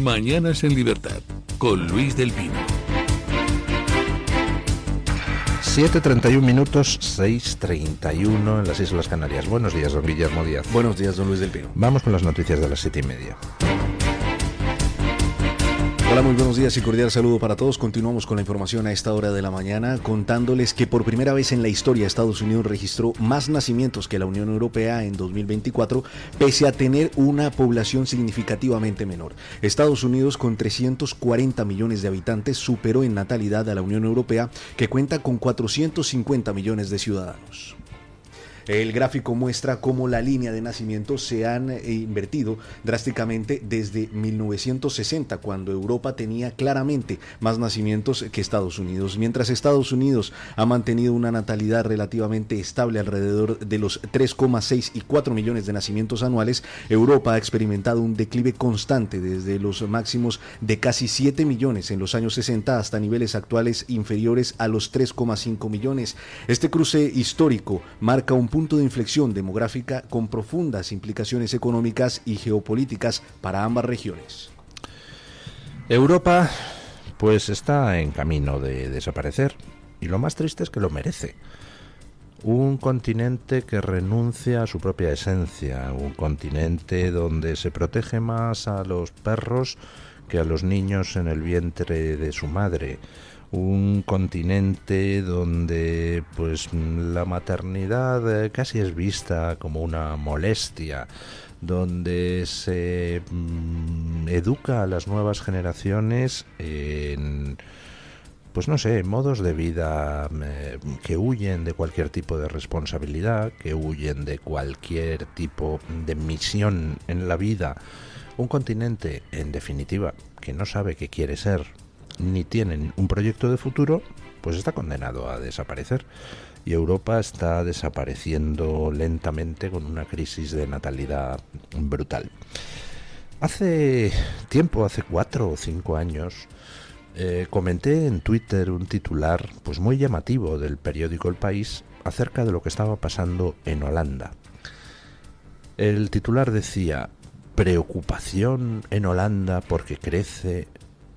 Mañanas en Libertad, con Luis del Pino. 7:31 minutos, 6:31 en las Islas Canarias. Buenos días, don Guillermo Díaz. Buenos días, don Luis del Pino. Vamos con las noticias de las 7:30. Hola, muy buenos días y cordial saludo para todos. Continuamos con la información a esta hora de la mañana, contándoles que por primera vez en la historia Estados Unidos registró más nacimientos que la Unión Europea en 2024, pese a tener una población significativamente menor. Estados Unidos, con 340 millones de habitantes, superó en natalidad a la Unión Europea, que cuenta con 450 millones de ciudadanos. El gráfico muestra cómo la línea de nacimiento se han invertido drásticamente desde 1960, cuando Europa tenía claramente más nacimientos que Estados Unidos. Mientras Estados Unidos ha mantenido una natalidad relativamente estable alrededor de los 3,6 y 4 millones de nacimientos anuales, Europa ha experimentado un declive constante desde los máximos de casi 7 millones en los años 60 hasta niveles actuales inferiores a los 3,5 millones. Este cruce histórico marca un punto de inflexión demográfica con profundas implicaciones económicas y geopolíticas para ambas regiones. Europa, pues está en camino de desaparecer, y lo más triste es que lo merece. Un continente que renuncia a su propia esencia, un continente donde se protege más a los perros que a los niños en el vientre de su madre. Un continente donde pues la maternidad casi es vista como una molestia, donde se educa a las nuevas generaciones en, pues no sé, modos de vida que huyen de cualquier tipo de responsabilidad, que huyen de cualquier tipo de misión en la vida. Un continente, en definitiva, que no sabe qué quiere ser, ni tienen un proyecto de futuro, pues está condenado a desaparecer. Y Europa está desapareciendo lentamente con una crisis de natalidad brutal. Hace tiempo, hace 4 o 5 años, comenté en Twitter un titular pues muy llamativo del periódico El País acerca de lo que estaba pasando en Holanda. El titular decía: preocupación en Holanda porque crece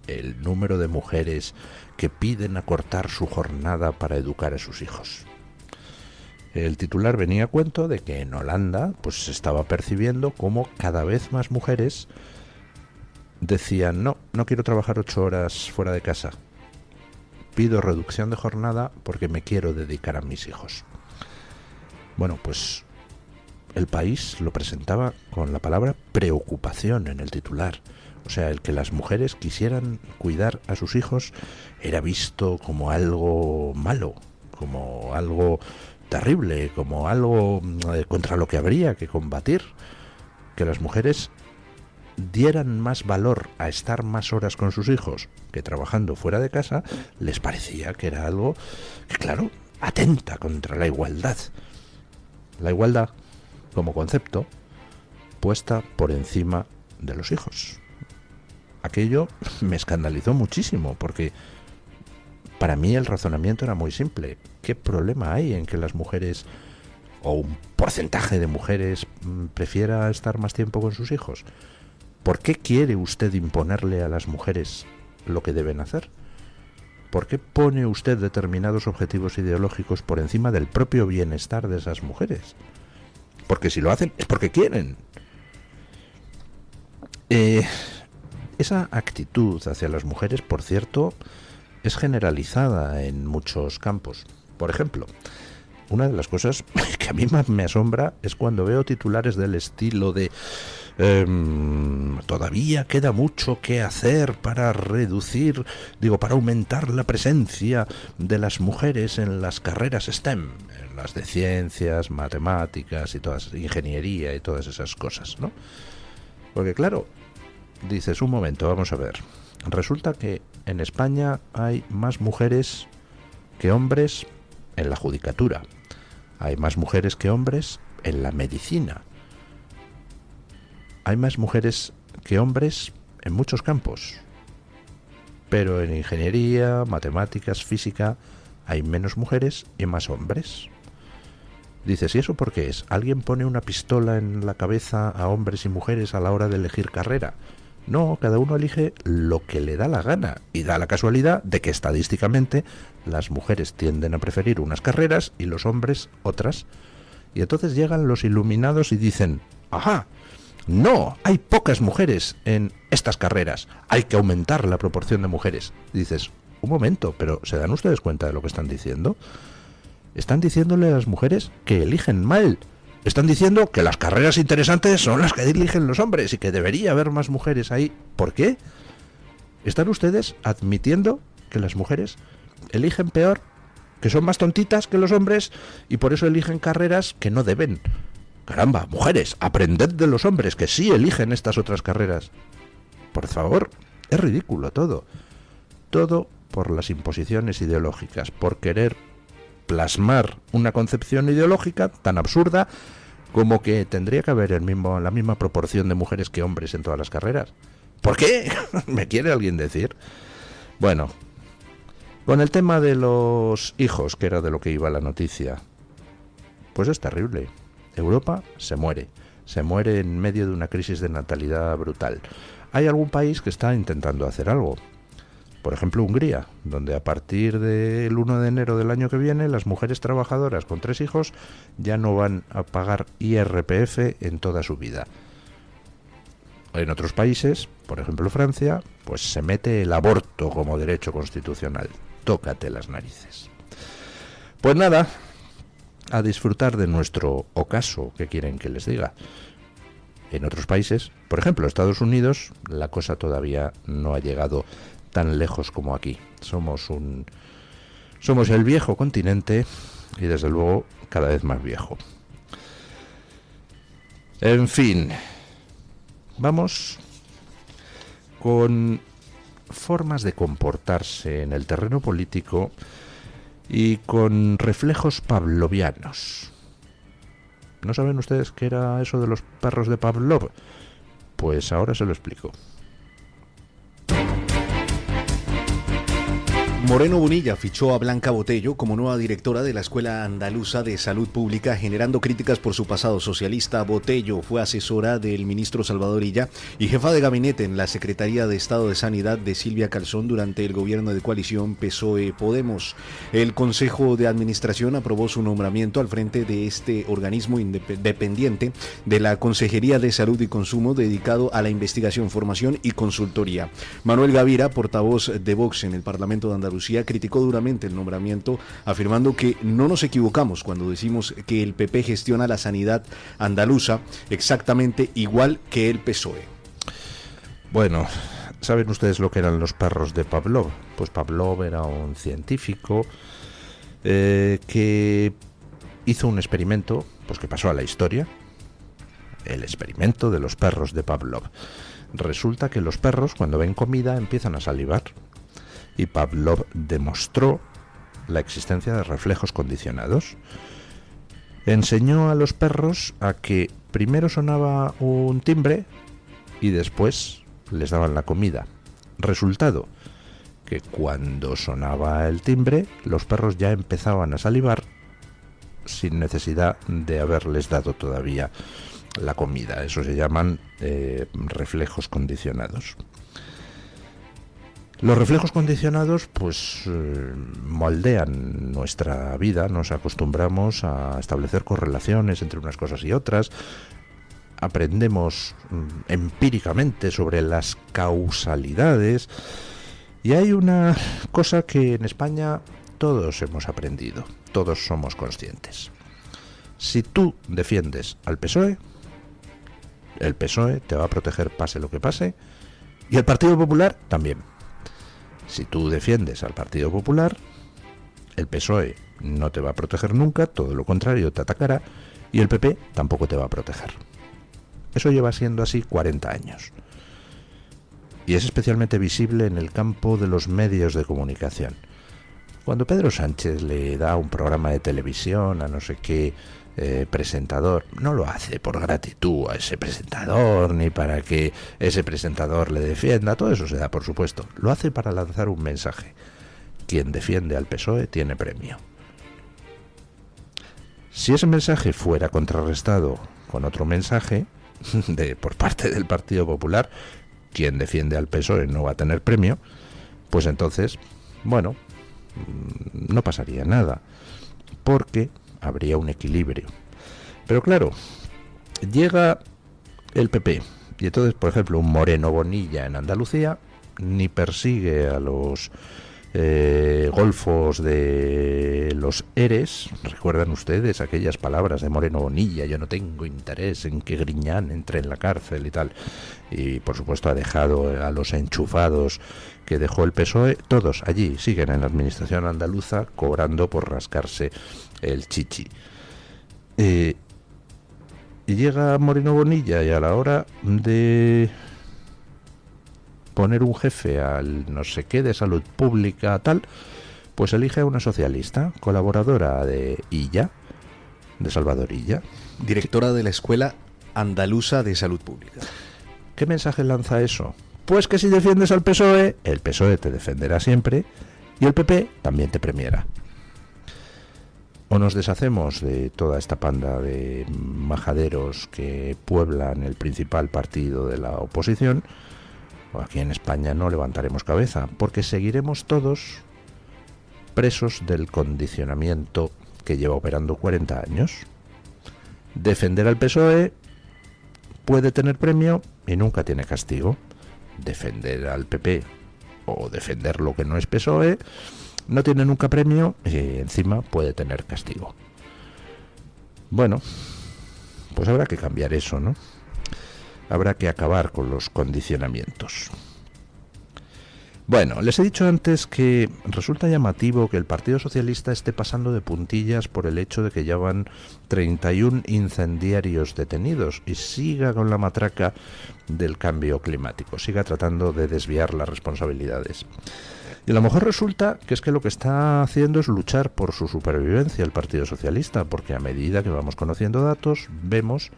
el número de mujeres que piden acortar su jornada para educar a sus hijos. El titular venía a cuento de que en Holanda pues se estaba percibiendo como cada vez más mujeres decían: no quiero trabajar 8 horas fuera de casa, pido reducción de jornada porque me quiero dedicar a mis hijos. Bueno, pues El País lo presentaba con la palabra preocupación en el titular. O sea, el que las mujeres quisieran cuidar a sus hijos era visto como algo malo, como algo terrible, como algo contra lo que habría que combatir. Que las mujeres dieran más valor a estar más horas con sus hijos que trabajando fuera de casa, les parecía que era algo que, claro, atenta contra la igualdad. La igualdad, como concepto, puesta por encima de los hijos. Aquello me escandalizó muchísimo, porque para mí el razonamiento era muy simple. ¿Qué problema hay en que las mujeres, o un porcentaje de mujeres, prefiera estar más tiempo con sus hijos? ¿Por qué quiere usted imponerle a las mujeres lo que deben hacer? ¿Por qué pone usted determinados objetivos ideológicos por encima del propio bienestar de esas mujeres? Porque si lo hacen es porque quieren. Esa actitud hacia las mujeres, por cierto, es generalizada en muchos campos. Por ejemplo, una de las cosas que a mí más me asombra es cuando veo titulares del estilo de todavía queda mucho que hacer para para aumentar la presencia de las mujeres en las carreras STEM, en las de ciencias, matemáticas y todas, ingeniería y todas esas cosas, ¿no? Porque claro, dices, un momento, vamos a ver. Resulta que en España hay más mujeres que hombres en la judicatura. Hay más mujeres que hombres en la medicina. Hay más mujeres que hombres en muchos campos. Pero en ingeniería, matemáticas, física, hay menos mujeres y más hombres. Dices, ¿y eso por qué es? ¿Alguien pone una pistola en la cabeza a hombres y mujeres a la hora de elegir carrera? No, cada uno elige lo que le da la gana y da la casualidad de que estadísticamente las mujeres tienden a preferir unas carreras y los hombres otras. Y entonces llegan los iluminados y dicen, ¡ajá! No, hay pocas mujeres en estas carreras, hay que aumentar la proporción de mujeres. Y dices, un momento, pero ¿se dan ustedes cuenta de lo que están diciendo? Están diciéndole a las mujeres que eligen mal. Están diciendo que las carreras interesantes son las que eligen los hombres y que debería haber más mujeres ahí. ¿Por qué? ¿Están ustedes admitiendo que las mujeres eligen peor, que son más tontitas que los hombres y por eso eligen carreras que no deben? Caramba, mujeres, aprended de los hombres que sí eligen estas otras carreras. Por favor, es ridículo todo. Todo por las imposiciones ideológicas, por querer plasmar una concepción ideológica tan absurda como que tendría que haber la misma proporción de mujeres que hombres en todas las carreras. ¿Por qué? ¿Me quiere alguien decir? Bueno, con el tema de los hijos, que era de lo que iba la noticia, pues es terrible. Europa se muere en medio de una crisis de natalidad brutal. Hay algún país que está intentando hacer algo. Por ejemplo, Hungría, donde a partir del 1 de enero del año que viene, las mujeres trabajadoras con 3 hijos ya no van a pagar IRPF en toda su vida. En otros países, por ejemplo Francia, pues se mete el aborto como derecho constitucional. Tócate las narices. Pues nada, a disfrutar de nuestro ocaso, ¿qué quieren que les diga? En otros países, por ejemplo Estados Unidos, la cosa todavía no ha llegado tan lejos como aquí. Somos el viejo continente y desde luego cada vez más viejo. En fin, vamos con formas de comportarse en el terreno político y con reflejos pavlovianos. ¿No saben ustedes qué era eso de los perros de Pavlov? Pues ahora se lo explico. Moreno Bonilla fichó a Blanca Botello como nueva directora de la Escuela Andaluza de Salud Pública, generando críticas por su pasado socialista. Botello fue asesora del ministro Salvador Illa y jefa de gabinete en la Secretaría de Estado de Sanidad de Silvia Calzón durante el gobierno de coalición PSOE-Podemos. El Consejo de Administración aprobó su nombramiento al frente de este organismo independiente de la Consejería de Salud y Consumo dedicado a la investigación, formación y consultoría. Manuel Gavira, portavoz de Vox en el Parlamento de Andalucía, criticó duramente el nombramiento, afirmando que no nos equivocamos cuando decimos que el PP gestiona la sanidad andaluza exactamente igual que el PSOE. Bueno, ¿saben ustedes lo que eran los perros de Pavlov? Pues Pavlov era un científico que hizo un experimento, pues que pasó a la historia, el experimento de los perros de Pavlov. Resulta que los perros, cuando ven comida, empiezan a salivar. Y Pavlov demostró la existencia de reflejos condicionados. Enseñó a los perros a que primero sonaba un timbre y después les daban la comida. Resultado, que cuando sonaba el timbre, los perros ya empezaban a salivar sin necesidad de haberles dado todavía la comida. Eso se llaman reflejos condicionados. Los reflejos condicionados pues moldean nuestra vida, nos acostumbramos a establecer correlaciones entre unas cosas y otras, aprendemos empíricamente sobre las causalidades y hay una cosa que en España todos hemos aprendido, todos somos conscientes. Si tú defiendes al PSOE, el PSOE te va a proteger pase lo que pase y el Partido Popular también. Si tú defiendes al Partido Popular, el PSOE no te va a proteger nunca, todo lo contrario, te atacará, y el PP tampoco te va a proteger. Eso lleva siendo así 40 años. Y es especialmente visible en el campo de los medios de comunicación. Cuando Pedro Sánchez le da un programa de televisión a no sé qué presentador, no lo hace por gratitud a ese presentador ni para que ese presentador le defienda, todo eso se da por supuesto, lo hace para lanzar un mensaje: quien defiende al PSOE tiene premio. Si ese mensaje fuera contrarrestado con otro mensaje por parte del Partido Popular, quien defiende al PSOE no va a tener premio, pues entonces, bueno, no pasaría nada, porque habría un equilibrio. Pero claro, llega el PP y entonces, por ejemplo, un Moreno Bonilla en Andalucía ni persigue a los golfos de los ERES. ¿Recuerdan ustedes aquellas palabras de Moreno Bonilla? Yo no tengo interés en que Griñán entre en la cárcel y tal. Y por supuesto ha dejado a los enchufados que dejó el PSOE, todos allí siguen en la administración andaluza cobrando por rascarse el chichi. Y llega Moreno Bonilla y a la hora de poner un jefe al no sé qué de salud pública tal, pues elige a una socialista, colaboradora de Illa, de Salvador Illa, directora de la Escuela Andaluza de Salud Pública. ¿Qué mensaje lanza eso? Pues que si defiendes al PSOE, el PSOE te defenderá siempre y el PP también te premiará. O nos deshacemos de toda esta panda de majaderos que pueblan el principal partido de la oposición, o aquí en España no levantaremos cabeza, porque seguiremos todos presos del condicionamiento que lleva operando 40 años. Defender al PSOE puede tener premio y nunca tiene castigo. Defender al PP o defender lo que no es PSOE no tiene nunca premio y encima puede tener castigo. Bueno, pues habrá que cambiar eso, ¿no? Habrá que acabar con los condicionamientos. Bueno, les he dicho antes que resulta llamativo que el Partido Socialista esté pasando de puntillas por el hecho de que ya van 31 incendiarios detenidos y siga con la matraca del cambio climático, siga tratando de desviar las responsabilidades. Y a lo mejor resulta que es que lo que está haciendo es luchar por su supervivencia el Partido Socialista, porque a medida que vamos conociendo datos, vemos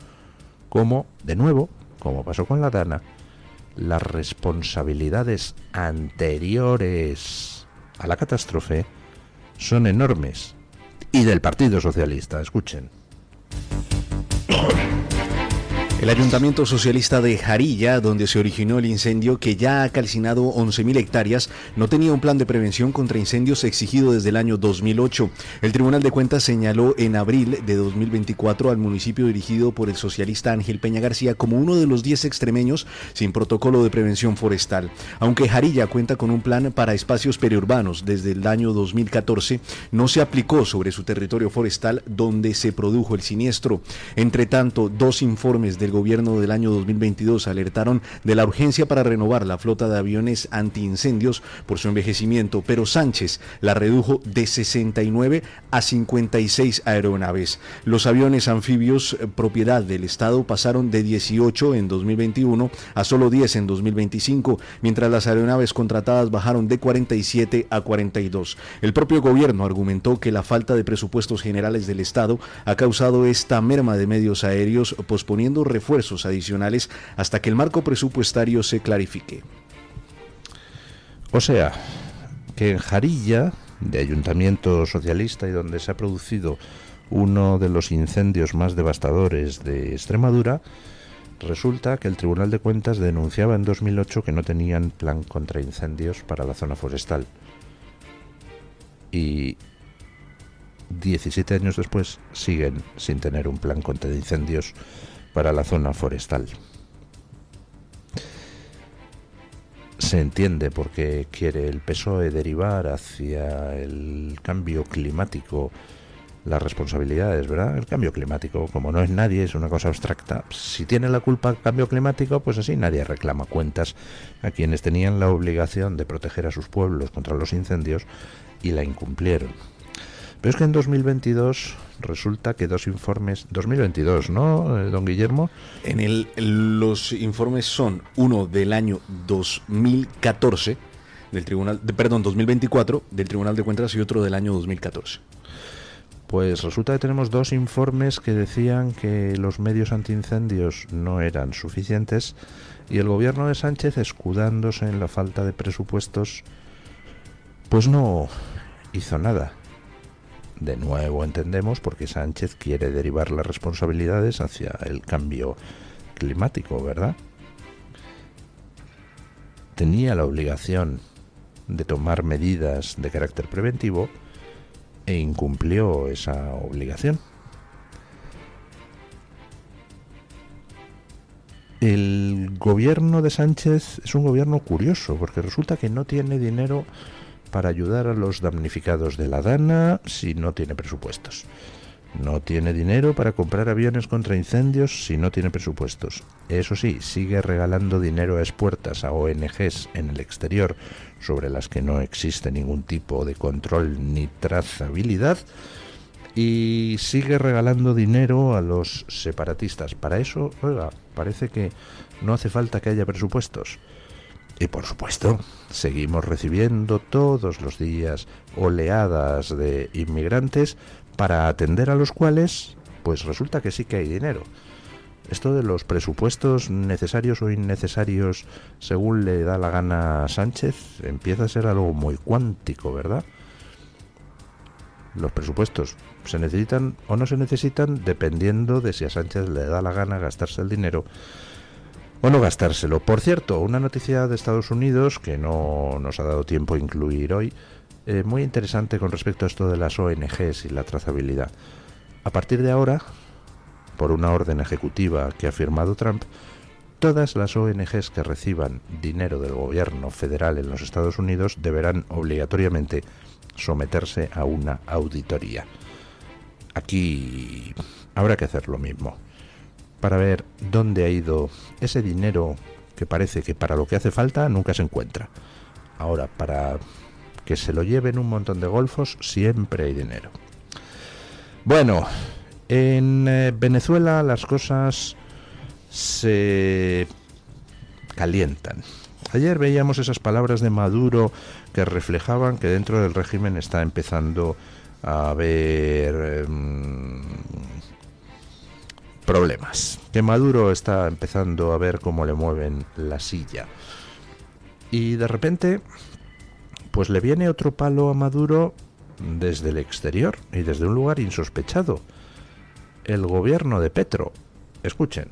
cómo, de nuevo, como pasó con la Dana, las responsabilidades anteriores a la catástrofe son enormes. Y del Partido Socialista, escuchen. El Ayuntamiento Socialista de Jarilla, donde se originó el incendio que ya ha calcinado 11.000 hectáreas, no tenía un plan de prevención contra incendios exigido desde el año 2008. El Tribunal de Cuentas señaló en abril de 2024 al municipio dirigido por el socialista Ángel Peña García como uno de los 10 extremeños sin protocolo de prevención forestal. Aunque Jarilla cuenta con un plan para espacios periurbanos desde el año 2014, no se aplicó sobre su territorio forestal donde se produjo el siniestro. Entre tanto, 2 informes del gobierno del año 2022 alertaron de la urgencia para renovar la flota de aviones antiincendios por su envejecimiento, pero Sánchez la redujo de 69 a 56 aeronaves. Los aviones anfibios propiedad del Estado pasaron de 18 en 2021 a solo 10 en 2025, mientras las aeronaves contratadas bajaron de 47 a 42. El propio gobierno argumentó que la falta de presupuestos generales del Estado ha causado esta merma de medios aéreos, posponiendo refuerzos adicionales hasta que el marco presupuestario se clarifique. O sea, que en Jarilla, de ayuntamiento socialista y donde se ha producido uno de los incendios más devastadores de Extremadura, resulta que el Tribunal de Cuentas denunciaba en 2008 que no tenían plan contra incendios para la zona forestal. Y 17 años después siguen sin tener un plan contra incendios para la zona forestal. Se entiende por qué quiere el PSOE derivar hacia el cambio climático las responsabilidades, ¿verdad? El cambio climático, como no es nadie, es una cosa abstracta. Si tiene la culpa el cambio climático, pues así nadie reclama cuentas a quienes tenían la obligación de proteger a sus pueblos contra los incendios y la incumplieron. Pero es que en 2022 resulta que 2 informes... 2022, ¿no, don Guillermo? Los informes son uno del año 2014, del Tribunal, 2024, del Tribunal de Cuentas, y otro del año 2014. Pues resulta que tenemos 2 informes que decían que los medios antiincendios no eran suficientes y el gobierno de Sánchez, escudándose en la falta de presupuestos, pues no hizo nada. De nuevo entendemos por qué Sánchez quiere derivar las responsabilidades hacia el cambio climático, ¿verdad? tenía la obligación de tomar medidas de carácter preventivo e incumplió esa obligación. El gobierno de Sánchez es un gobierno curioso, porque resulta que no tiene dinero para ayudar a los damnificados de la Dana si no tiene presupuestos. No tiene dinero para comprar aviones contra incendios si no tiene presupuestos. Eso sí, sigue regalando dinero a expuertas a ONGs en el exterior sobre las que no existe ningún tipo de control ni trazabilidad, y sigue regalando dinero a los separatistas. Para eso, oiga, parece que no hace falta que haya presupuestos. Y por supuesto, seguimos recibiendo todos los días oleadas de inmigrantes para atender a los cuales, pues resulta que sí que hay dinero. Esto de los presupuestos necesarios o innecesarios según le da la gana a Sánchez empieza a ser algo muy cuántico, ¿verdad? Los presupuestos se necesitan o no se necesitan dependiendo de si a Sánchez le da la gana gastarse el dinero o no gastárselo. Por cierto, una noticia de Estados Unidos que no nos ha dado tiempo a incluir hoy, muy interesante con respecto a esto de las ONGs y la trazabilidad. A partir de ahora, por una orden ejecutiva que ha firmado Trump, todas las ONGs que reciban dinero del gobierno federal en los Estados Unidos deberán obligatoriamente someterse a una auditoría. Aquí habrá que hacer lo mismo, para ver dónde ha ido ese dinero que parece que para lo que hace falta nunca se encuentra. Ahora, para que se lo lleven un montón de golfos, siempre hay dinero. Bueno, en Venezuela las cosas se calientan. Ayer veíamos esas palabras de Maduro que reflejaban que dentro del régimen está empezando a haber problemas, que Maduro está empezando a ver cómo le mueven la silla. Y de repente, pues le viene otro palo a Maduro desde el exterior y desde un lugar insospechado: el gobierno de Petro. Escuchen.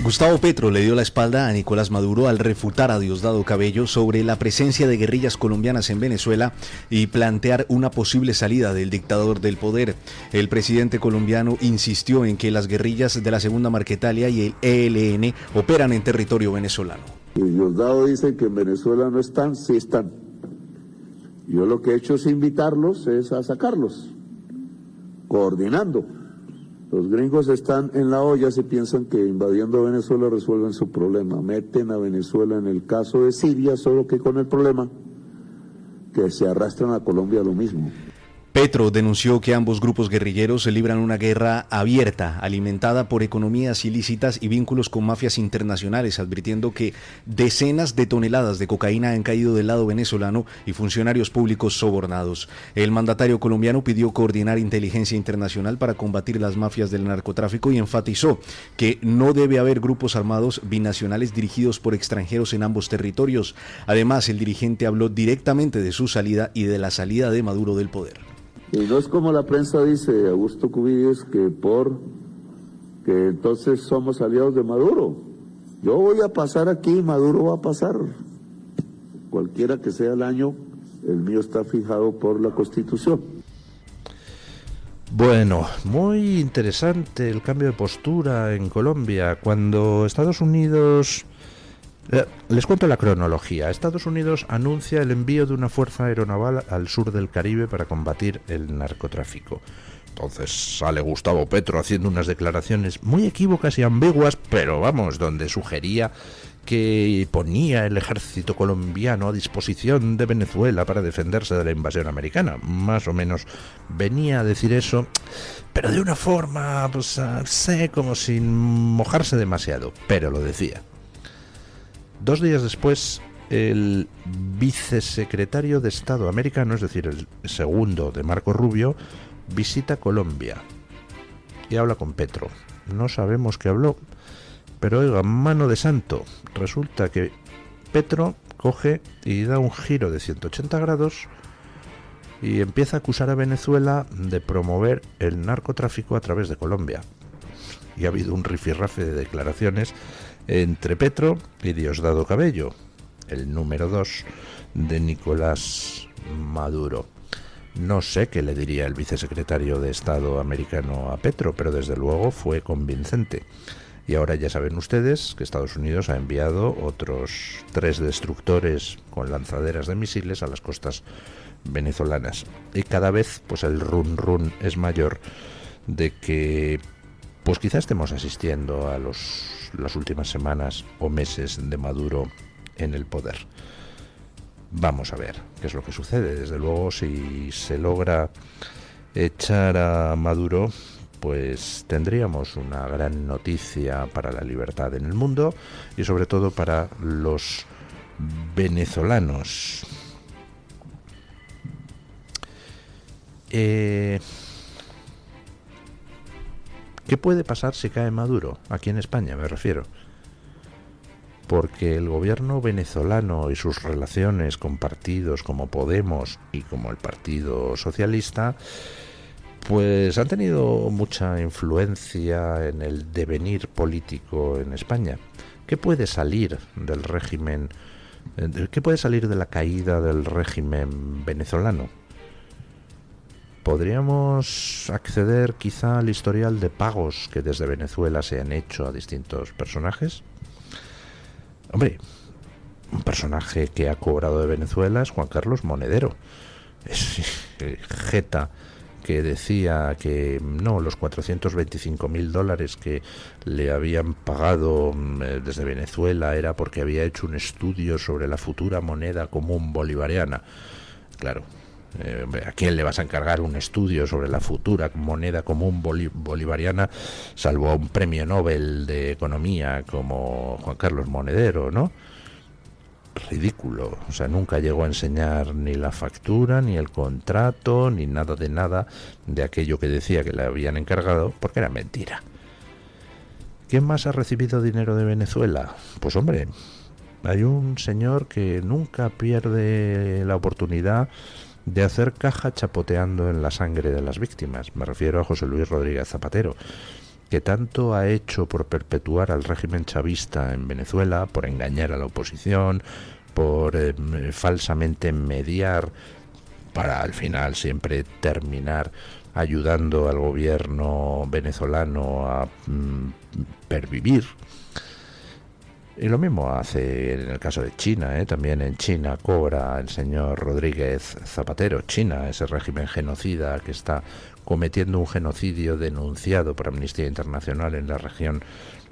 Gustavo Petro le dio la espalda a Nicolás Maduro al refutar a Diosdado Cabello sobre la presencia de guerrillas colombianas en Venezuela y plantear una posible salida del dictador del poder. El presidente colombiano insistió en que las guerrillas de la Segunda Marquetalia y el ELN operan en territorio venezolano. Y Diosdado dice que en Venezuela no están, sí están. Yo lo que he hecho es invitarlos, es a sacarlos, coordinando. Los gringos están en la olla si piensan que invadiendo Venezuela resuelven su problema. Meten a Venezuela en el caso de Siria, solo que con el problema que se arrastran a Colombia lo mismo. Petro denunció que ambos grupos guerrilleros se libran una guerra abierta, alimentada por economías ilícitas y vínculos con mafias internacionales, advirtiendo que decenas de toneladas de cocaína han caído del lado venezolano y funcionarios públicos sobornados. El mandatario colombiano pidió coordinar inteligencia internacional para combatir las mafias del narcotráfico y enfatizó que no debe haber grupos armados binacionales dirigidos por extranjeros en ambos territorios. Además, el dirigente habló directamente de su salida y de la salida de Maduro del poder. Y no es como la prensa dice, Augusto Cubillos, que entonces somos aliados de Maduro. Yo voy a pasar aquí, Maduro va a pasar. Cualquiera que sea el año, el mío está fijado por la Constitución. Bueno, muy interesante el cambio de postura en Colombia. Cuando Estados Unidos... les cuento la cronología. Estados Unidos anuncia el envío de una fuerza aeronaval al sur del Caribe para combatir el narcotráfico. Entonces sale Gustavo Petro haciendo unas declaraciones muy equívocas y ambiguas, pero vamos, donde sugería que ponía el ejército colombiano a disposición de Venezuela para defenderse de la invasión americana. Más o menos venía a decir eso, pero de una forma, pues, como sin mojarse demasiado, pero lo decía. 2 días después, el vicesecretario de Estado americano, es decir, el segundo de Marco Rubio, visita Colombia y habla con Petro. No sabemos qué habló, pero oiga, mano de santo, resulta que Petro coge y da un giro de 180 grados y empieza a acusar a Venezuela de promover el narcotráfico a través de Colombia. Y ha habido un rifirrafe de declaraciones entre Petro y Diosdado Cabello, el número 2 de Nicolás Maduro. No sé qué le diría el vicesecretario de Estado americano a Petro, pero desde luego fue convincente. Y ahora ya saben ustedes que Estados Unidos ha enviado otros 3 destructores con lanzaderas de misiles a las costas venezolanas. Y cada vez pues el run run es mayor de que pues quizás estemos asistiendo a las últimas semanas o meses de Maduro en el poder. Vamos a ver qué es lo que sucede. Desde luego, si se logra echar a Maduro, pues tendríamos una gran noticia para la libertad en el mundo y sobre todo para los venezolanos. ¿Qué puede pasar si cae Maduro? Aquí en España me refiero. Porque el gobierno venezolano y sus relaciones con partidos como Podemos y como el Partido Socialista, pues han tenido mucha influencia en el devenir político en España. ¿Qué puede salir del régimen? ¿Qué puede salir de la caída del régimen venezolano? ¿Podríamos acceder quizá al historial de pagos que desde Venezuela se han hecho a distintos personajes? Hombre, un personaje que ha cobrado de Venezuela es Juan Carlos Monedero. Es jeta que decía que no, los $425.000 que le habían pagado desde Venezuela era porque había hecho un estudio sobre la futura moneda común bolivariana. Claro, ¿a quién le vas a encargar un estudio sobre la futura moneda común bolivariana, salvo a un premio Nobel de Economía como Juan Carlos Monedero, ¿no? Ridículo. O sea, nunca llegó a enseñar ni la factura, ni el contrato, ni nada de aquello que decía que le habían encargado, porque era mentira. ¿Quién más ha recibido dinero de Venezuela? Pues hombre, hay un señor que nunca pierde la oportunidad de hacer caja chapoteando en la sangre de las víctimas. Me refiero a José Luis Rodríguez Zapatero, que tanto ha hecho por perpetuar al régimen chavista en Venezuela, por engañar a la oposición, por falsamente mediar para al final siempre terminar ayudando al gobierno venezolano a pervivir. Y lo mismo hace en el caso de China, también en China cobra el señor Rodríguez Zapatero. China, ese régimen genocida que está cometiendo un genocidio denunciado por Amnistía Internacional en la región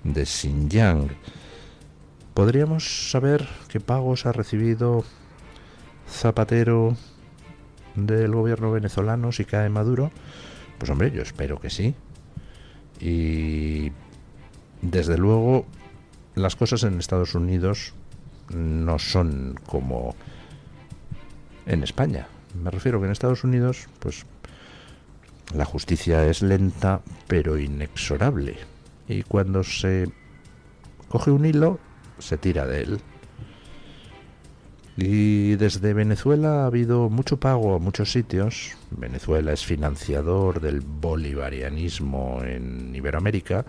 de Xinjiang. ¿Podríamos saber qué pagos ha recibido Zapatero del gobierno venezolano si cae Maduro? Pues hombre, yo espero que sí. Y desde luego las cosas en Estados Unidos no son como en España. Me refiero que en Estados Unidos, pues la justicia es lenta pero inexorable. Y cuando se coge un hilo, se tira de él. Y desde Venezuela ha habido mucho pago a muchos sitios. Venezuela es financiador del bolivarianismo en Iberoamérica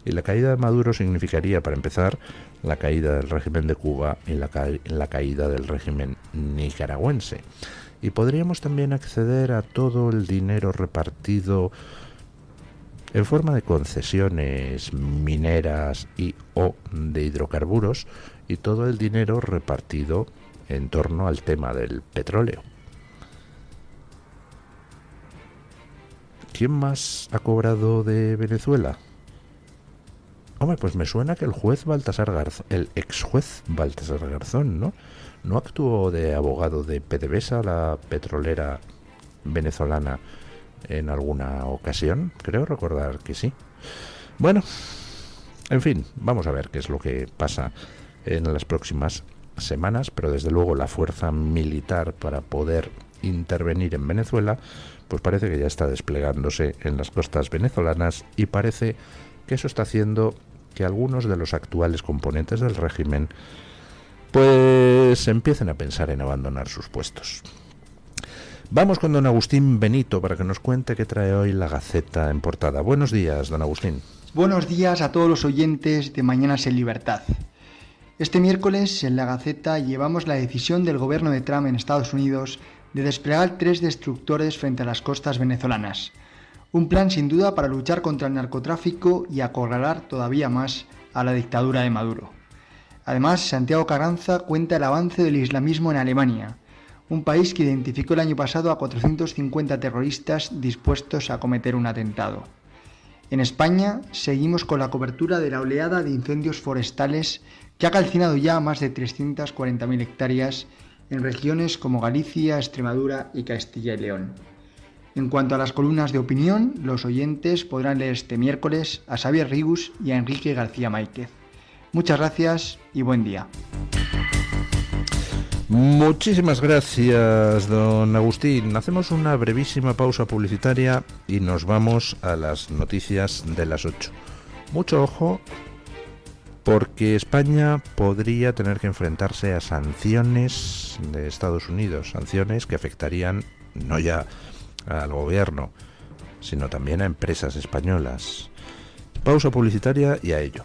y la caída de Maduro significaría, para empezar, la caída del régimen de Cuba y la caída del régimen nicaragüense. Y podríamos también acceder a todo el dinero repartido en forma de concesiones mineras y o de hidrocarburos y todo el dinero repartido en torno al tema del petróleo. ¿Quién más ha cobrado de Venezuela? Hombre, pues me suena que el ex juez Baltasar Garzón, ¿no actuó de abogado de PDVSA, la petrolera venezolana, en alguna ocasión? Creo recordar que sí. Bueno, en fin, vamos a ver qué es lo que pasa en las próximas semanas, pero desde luego la fuerza militar para poder intervenir en Venezuela pues parece que ya está desplegándose en las costas venezolanas y parece que eso está haciendo que algunos de los actuales componentes del régimen pues empiecen a pensar en abandonar sus puestos. Vamos con don Agustín Benito para que nos cuente qué trae hoy la Gaceta en portada. Buenos días, don Agustín. Buenos días a todos los oyentes de Mañanas en Libertad. Este miércoles en la Gaceta llevamos la decisión del gobierno de Trump en Estados Unidos de desplegar 3 destructores frente a las costas venezolanas. Un plan sin duda para luchar contra el narcotráfico y acorralar todavía más a la dictadura de Maduro. Además, Santiago Carranza cuenta el avance del islamismo en Alemania, un país que identificó el año pasado a 450 terroristas dispuestos a cometer un atentado. En España seguimos con la cobertura de la oleada de incendios forestales que ha calcinado ya más de 340.000 hectáreas en regiones como Galicia, Extremadura y Castilla y León. En cuanto a las columnas de opinión, los oyentes podrán leer este miércoles a Xavier Ribus y a Enrique García Máiquez. Muchas gracias y buen día. Muchísimas gracias, don Agustín. Hacemos una brevísima pausa publicitaria y nos vamos a las noticias de las 8. Mucho ojo, porque España podría tener que enfrentarse a sanciones de Estados Unidos, sanciones que afectarían no ya al gobierno, sino también a empresas españolas. Pausa publicitaria y a ello.